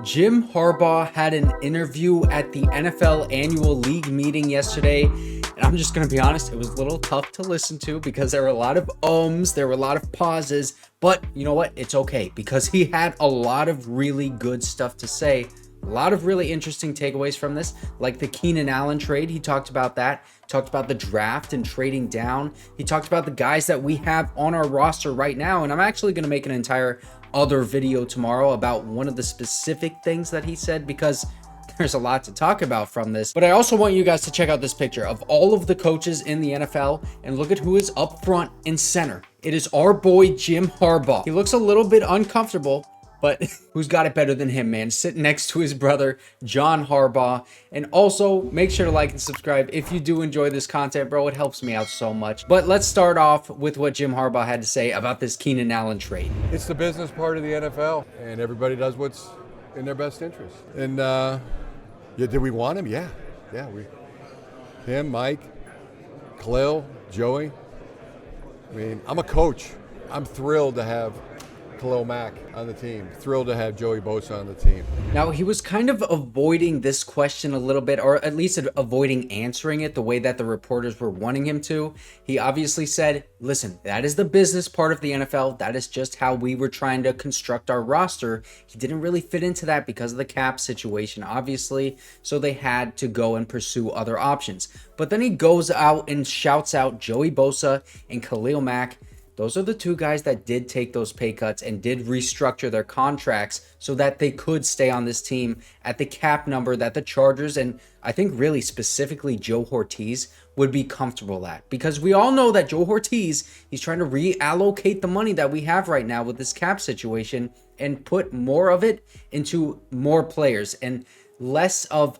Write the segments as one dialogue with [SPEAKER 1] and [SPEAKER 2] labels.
[SPEAKER 1] Jim Harbaugh had an interview at the NFL annual league meeting yesterday. And I'm just going to be honest, it was a little tough to listen to because there were a lot of ums, there were a lot of pauses, but you know what? It's okay because he had a lot of really good stuff to say. A lot of really interesting takeaways from this, like the Keenan Allen trade. He talked about that, talked about the draft and trading down. He talked about the guys that we have on our roster right now. And I'm actually going to make an entire other video tomorrow about one of the specific things that he said because there's a lot to talk about from this. But I also want you guys to check out this picture of all of the coaches in the NFL and look at who is up front in center. It is our boy Jim Harbaugh. He looks a little bit uncomfortable, but who's got it better than him, man? Sitting next to his brother, John Harbaugh. And also, make sure to like and subscribe if you do enjoy this content, bro. It helps me out so much. But let's start off with what Jim Harbaugh had to say about this Keenan Allen trade.
[SPEAKER 2] It's the business part of the NFL, and everybody does what's in their best interest. And, did we want him? Yeah, him, Mike, Khalil, Joey. I mean, I'm a coach. I'm thrilled to have Khalil Mack on the team. Thrilled to have Joey Bosa on the team.
[SPEAKER 1] Now, he was kind of avoiding this question a little bit, or at least avoiding answering it the way that the reporters were wanting him to. He obviously said, listen, that is the business part of the NFL. That is just how we were trying to construct our roster. He didn't really fit into that because of the cap situation, obviously, so they had to go and pursue other options. But then he goes out and shouts out Joey Bosa and Khalil Mack. Those are the two guys that did take those pay cuts and did restructure their contracts so that they could stay on this team at the cap number that the Chargers and I think really specifically Joe Hortiz would be comfortable at. Because we all know that Joe Hortiz, he's trying to reallocate the money that we have right now with this cap situation and put more of it into more players and less of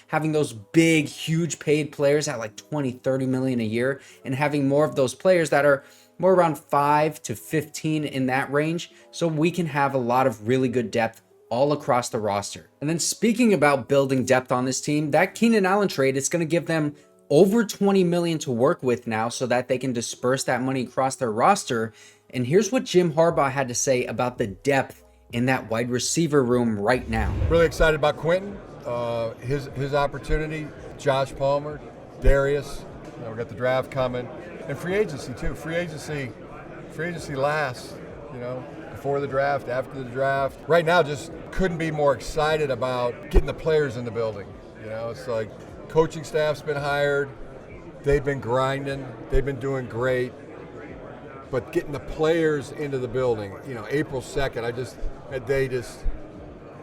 [SPEAKER 1] having those big, huge paid players at like 20, 30 million a year and having more of those players that are more around 5 to 15 in that range, so we can have a lot of really good depth all across the roster. And then speaking about building depth on this team, that Keenan Allen trade, it's going to give them over 20 million to work with now so that they can disperse that money across their roster. And here's what Jim Harbaugh had to say about the depth in that wide receiver room right now.
[SPEAKER 2] Really excited about Quentin, his opportunity, Josh Palmer, Darius. We got the draft coming. And free agency too. Free agency lasts, before the draft, after the draft. Right now, just couldn't be more excited about getting the players in the building. It's like coaching staff's been hired. They've been grinding. They've been doing great. But getting the players into the building, April 2nd, that day just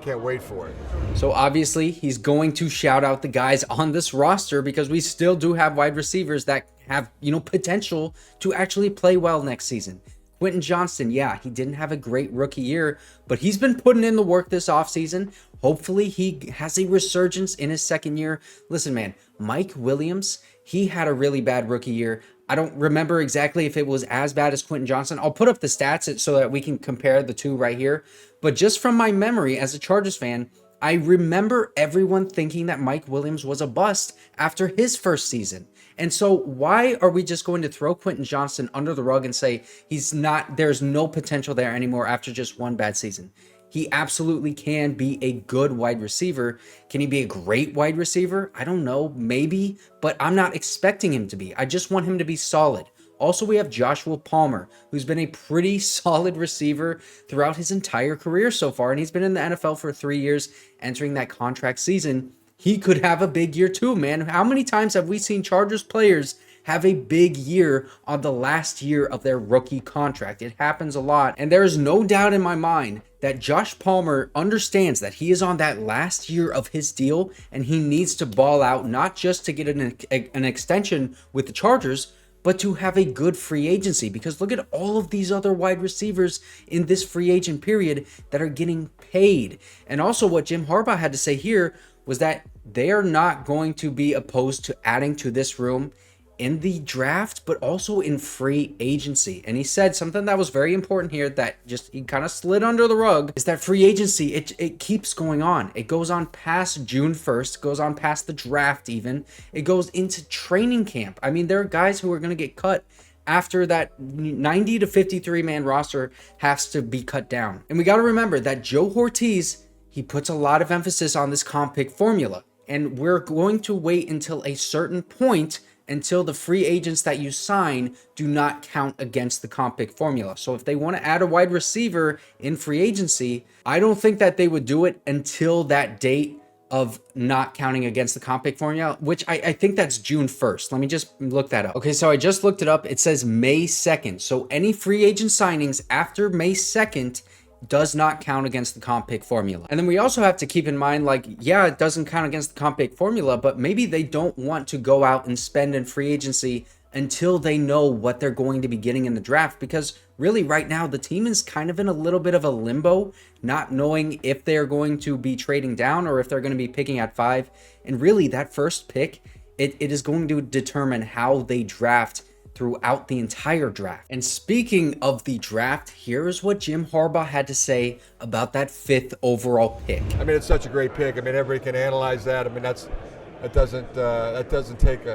[SPEAKER 2] can't wait for it.
[SPEAKER 1] So obviously he's going to shout out the guys on this roster because we still do have wide receivers that have, potential to actually play well next season. Quentin Johnston, yeah, he didn't have a great rookie year, but he's been putting in the work this offseason. Hopefully he has a resurgence in his second year. Listen, man, Mike Williams, he had a really bad rookie year. I don't remember exactly if it was as bad as Quentin Johnston. I'll put up the stats so that we can compare the two right here. But just from my memory as a Chargers fan, I remember everyone thinking that Mike Williams was a bust after his first season. And so why are we just going to throw Quentin Johnston under the rug and say there's no potential there anymore after just one bad season? He absolutely can be a good wide receiver. Can he be a great wide receiver? I don't know, maybe, but I'm not expecting him to be. I just want him to be solid. Also, we have Joshua Palmer, who's been a pretty solid receiver throughout his entire career so far, and he's been in the NFL for 3 years, entering that contract season. He could have a big year too, man. How many times have we seen Chargers players have a big year on the last year of their rookie contract? It happens a lot, and there is no doubt in my mind that Josh Palmer understands that he is on that last year of his deal, and he needs to ball out, not just to get an extension with the Chargers, but to have a good free agency. Because look at all of these other wide receivers in this free agent period that are getting paid. And also what Jim Harbaugh had to say here was that they are not going to be opposed to adding to this room in the draft, but also in free agency. And he said something that was very important here that just he kind of slid under the rug, is that free agency, it keeps going on. It goes on past June 1st, goes on past the draft even. It goes into training camp. I mean, there are guys who are going to get cut after that 90 to 53 man roster has to be cut down. And we got to remember that Joe Hortiz, he puts a lot of emphasis on this comp pick formula. And we're going to wait until a certain point until the free agents that you sign do not count against the comp pick formula. So if they want to add a wide receiver in free agency, I don't think that they would do it until that date of not counting against the comp pick formula, which I think that's June 1st. Let me just look that up. Okay, so I just looked it up. It says May 2nd. So any free agent signings after May 2nd does not count against the comp pick formula. And then we also have to keep in mind, like, yeah, it doesn't count against the comp pick formula, but maybe they don't want to go out and spend in free agency until they know what they're going to be getting in the draft, because really right now the team is kind of in a little bit of a limbo, not knowing if they're going to be trading down or if they're going to be picking at 5. And really that first pick, it is going to determine how they draft throughout the entire draft. And speaking of the draft, here's what Jim Harbaugh had to say about that 5th overall pick.
[SPEAKER 2] I mean, it's such a great pick. I mean, everybody can analyze that. I mean, that doesn't take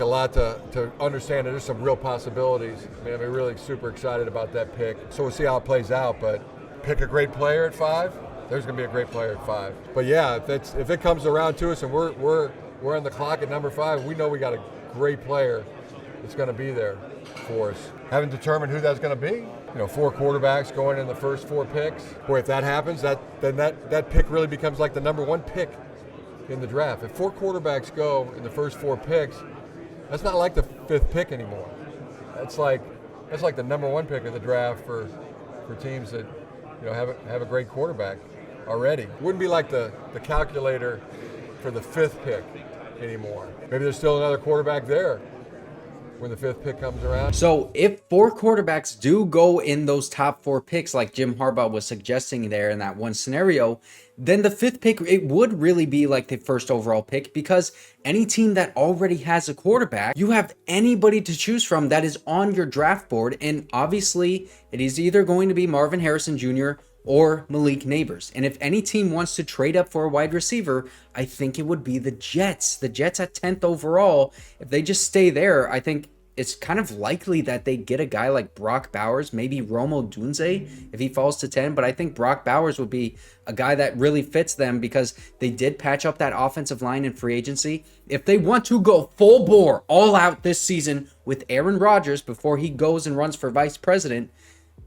[SPEAKER 2] a lot to understand that there's some real possibilities. I mean, I'm really super excited about that pick. So we'll see how it plays out. But pick a great player at 5. There's going to be a great player at 5. But yeah, if it comes around to us and we're on the clock at number 5, we know we got a great player that's going to be there for us. Haven't determined who that's going to be. 4 quarterbacks going in the first 4 picks. Boy, if that happens, then that pick really becomes like the number 1 pick in the draft. If 4 quarterbacks go in the first 4 picks, that's not like the 5th pick anymore. That's like the number 1 pick of the draft for teams that have a great quarterback already. Wouldn't be like the calculator for the 5th pick anymore. Maybe there's still another quarterback there when the 5th pick comes around.
[SPEAKER 1] So if 4 quarterbacks do go in those top 4 picks, like Jim Harbaugh was suggesting there in that one scenario, then the 5th pick, it would really be like the 1st overall pick, because any team that already has a quarterback, you have anybody to choose from that is on your draft board. And obviously it is either going to be Marvin Harrison Jr. or Malik Neighbors. And if any team wants to trade up for a wide receiver, I think it would be the Jets. The Jets at 10th overall, if they just stay there, I think it's kind of likely that they get a guy like Brock Bowers, maybe Romo Dunze if he falls to 10. But I think Brock Bowers would be a guy that really fits them, because they did patch up that offensive line in free agency. If they want to go full bore, all out this season with Aaron Rodgers before he goes and runs for vice president,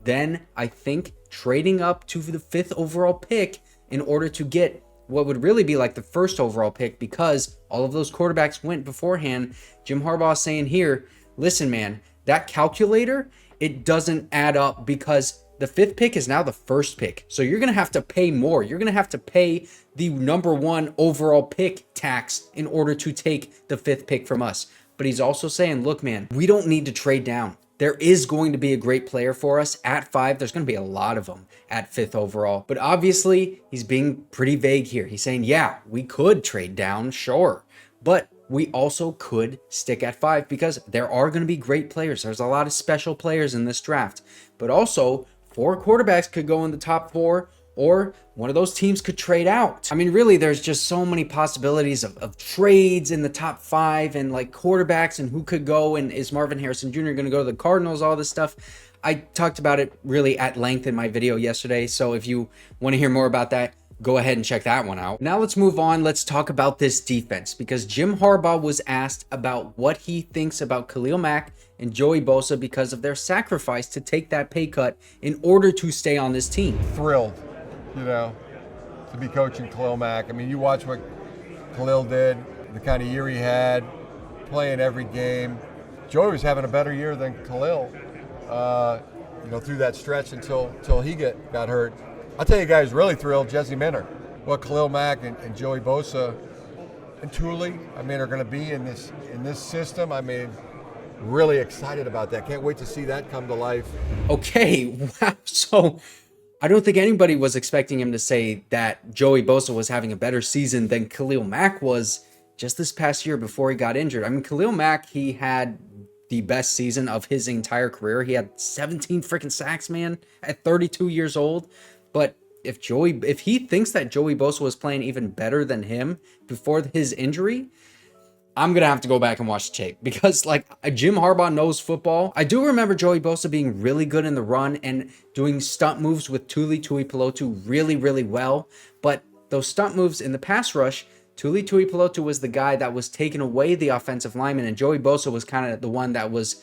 [SPEAKER 1] then I think trading up to the 5th overall pick in order to get what would really be like the 1st overall pick, because all of those quarterbacks went beforehand. Jim Harbaugh saying here, listen, man, that calculator, it doesn't add up, because the 5th pick is now the 1st pick. So you're going to have to pay more. You're going to have to pay the number 1 overall pick tax in order to take the 5th pick from us. But he's also saying, look, man, we don't need to trade down. There is going to be a great player for us at 5. There's going to be a lot of them at 5th overall. But obviously, he's being pretty vague here. He's saying, yeah, we could trade down, sure. But we also could stick at 5, because there are going to be great players. There's a lot of special players in this draft. But also, 4 quarterbacks could go in the top 4, or one of those teams could trade out. I mean, really, there's just so many possibilities of trades in the top 5 and like quarterbacks and who could go, and is Marvin Harrison Jr. going to go to the Cardinals, all this stuff. I talked about it really at length in my video yesterday. So if you want to hear more about that, go ahead and check that one out. Now let's move on. Let's talk about this defense, because Jim Harbaugh was asked about what he thinks about Khalil Mack and Joey Bosa because of their sacrifice to take that pay cut in order to stay on this team.
[SPEAKER 2] Thrilled, to be coaching Khalil Mack. I mean, you watch what Khalil did, the kind of year he had, playing every game. Joey was having a better year than Khalil, through that stretch until he got hurt. I'll tell you guys really thrilled, Jesse Minter. What Khalil Mack and Joey Bosa and Thule, are going to be in this system. Really excited about that. Can't wait to see that come to life.
[SPEAKER 1] Okay, wow. So I don't think anybody was expecting him to say that Joey Bosa was having a better season than Khalil Mack was just this past year before he got injured. Khalil Mack, he had the best season of his entire career. He had 17 freaking sacks, man, at 32 years old. But if he thinks that Joey Bosa was playing even better than him before his injury, I'm going to have to go back and watch the tape, because Jim Harbaugh knows football. I do remember Joey Bosa being really good in the run and doing stunt moves with Tuli Tuipulotu really, really well. But those stunt moves in the pass rush, Tuli Tuipulotu was the guy that was taking away the offensive lineman, and Joey Bosa was kind of the one that was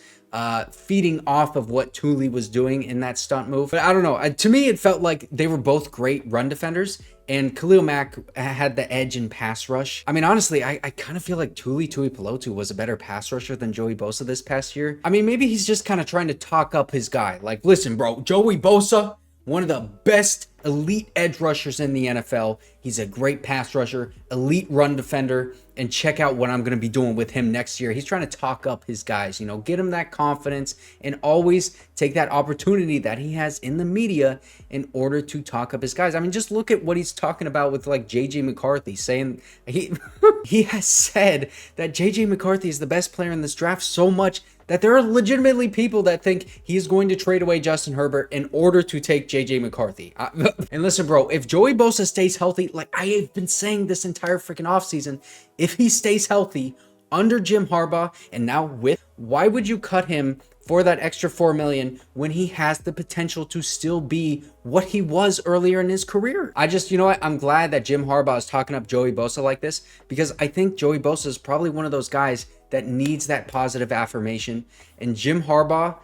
[SPEAKER 1] feeding off of what Tuli was doing in that stunt move. But I don't know. To me, it felt like they were both great run defenders, and Khalil Mack had the edge in pass rush. I mean, honestly, I kind of feel like Tuli Tuipulotu was a better pass rusher than Joey Bosa this past year. I mean, maybe he's just kind of trying to talk up his guy. Like, listen, bro, Joey Bosa, one of the best elite edge rushers in the NFL. He's a great pass rusher, elite run defender, and check out what I'm going to be doing with him next year. He's trying to talk up his guys, you know, get him that confidence, and always take that opportunity that he has in the media in order to talk up his guys. I mean, just look at what he's talking about with like JJ McCarthy, saying he has said that JJ McCarthy is the best player in this draft so much that there are legitimately people that think he's going to trade away Justin Herbert in order to take JJ McCarthy. And listen, bro, if Joey Bosa stays healthy, like I have been saying this entire freaking offseason, if he stays healthy under Jim Harbaugh and now with, why would you cut him for that extra $4 million when he has the potential to still be what he was earlier in his career? I just, you know what? I'm glad that Jim Harbaugh is talking up Joey Bosa like this, because I think Joey Bosa is probably one of those guys that needs that positive affirmation. And Jim Harbaugh,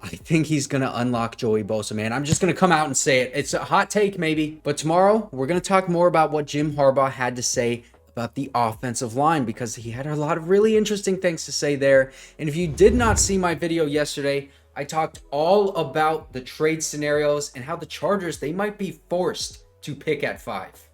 [SPEAKER 1] I think he's going to unlock Joey Bosa, man. I'm just going to come out and say it. It's a hot take maybe, but tomorrow we're going to talk more about what Jim Harbaugh had to say about the offensive line, because he had a lot of really interesting things to say there. And if you did not see my video yesterday, I talked all about the trade scenarios and how the Chargers, they might be forced to pick at 5.